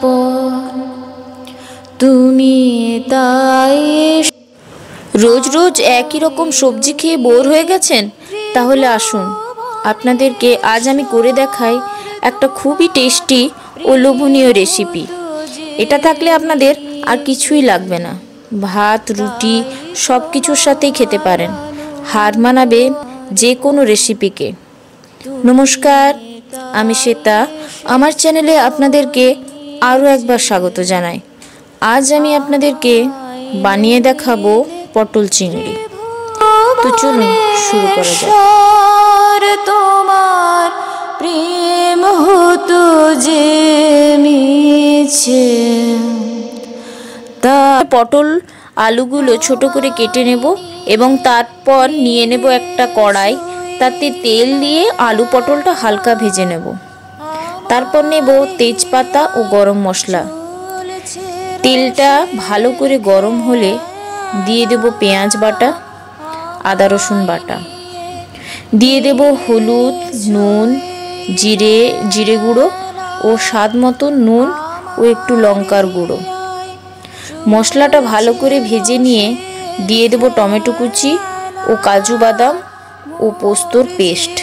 পর তুমি তাই। রোজ রোজ একই রকম সবজি খেয়ে বোর হয়ে গেছেন? তাহলে আসুন আপনাদেরকে আজ আমি করে দেখাই একটা খুবই টেস্টি ও লোভনীয় রেসিপি। এটা থাকলে আপনাদের আর কিছুই লাগবে না, ভাত রুটি সব কিছুর সাথেই খেতে পারেন, হার মানাবে যে কোনো রেসিপিকে। নমস্কার, আমি শ্বেতা। আমার চ্যানেলে আপনাদেরকে আরও একবার স্বাগত জানাই। আজ আমি আপনাদেরকে বানিয়ে দেখাবো পটল চিংড়ি। তো চলুন শুরু করা যাক। তোমার প্রেম হতো যে মিছে। পটল আলুগুলো ছোট করে কেটে নেব এবং তারপর নিয়ে নেব একটা কড়াই। তাতে তেল দিয়ে আলু পটলটা হালকা ভেজে নেব। তারপর নেব তেজপাতা ও গরম মশলা। তেলটা ভালো করে গরম হলে দিয়ে দেব পেঁয়াজ বাটা, আদা রসুন বাটা, দিয়ে দেব হলুদ, নুন, জিরে গুঁড়ো ও স্বাদ মতো নুন ও একটু লঙ্কার গুঁড়ো। মশলাটা ভালো করে ভেজে নিয়ে দিয়ে দেব টমেটো কুচি ও কাজু বাদাম ও পোস্তর পেস্ট।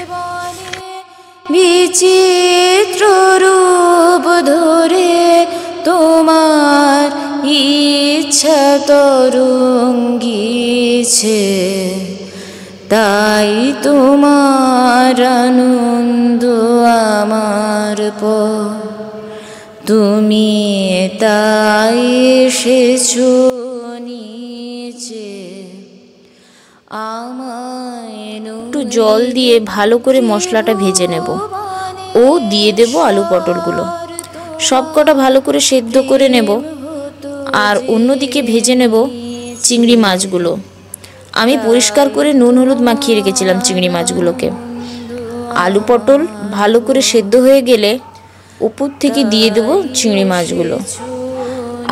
বিচিত্র রূপ ধরে তোমার ইচ্ছা তরঙ্গিছে, তাই তোমার আনন্দ আমার পর তুমি তাই এসেছো নিচে। একটু জল দিয়ে ভালো করে মশলাটা ভেজে নেব ও দিয়ে দেব আলু পটলগুলো। সবকটা ভালো করে সেদ্ধ করে নেব। আর অন্যদিকে ভেজে নেব চিংড়ি মাছগুলো। আমি পরিষ্কার করে নুন হলুদ মাখিয়ে রেখেছিলাম চিংড়ি মাছগুলোকে। আলু পটল ভালো করে সেদ্ধ হয়ে গেলে উপর থেকে দিয়ে দেব চিংড়ি মাছগুলো।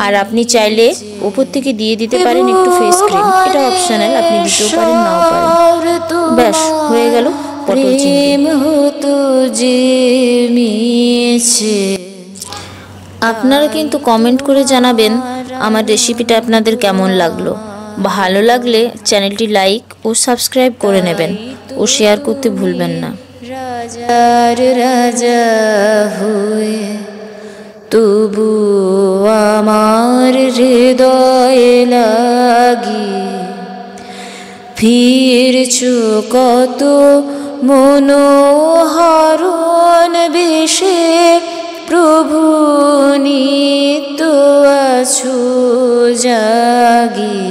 আর আপনি চাইলে উপর থেকে দিয়ে দিতে পারেন একটু ফেস ক্রিম, এটা অপশনাল, আপনি দিতেও পারেন নাও পারেন। ব্যাস হয়ে গেল পটল চিংড়ি। আপনারা কিন্তু কমেন্ট করে জানাবেন আমার রেসিপিটা আপনাদের কেমন লাগলো। ভালো লাগলে চ্যানেলটি লাইক ও সাবস্ক্রাইব করে নেবেন ও শেয়ার করতে ভুলবেন না। রাজার রাজা হয়ে তবু আমার হৃদয়ে লাগি ফিরছো কত মনোহরণ বেশে, প্রভু নিত্য আছো জাগি।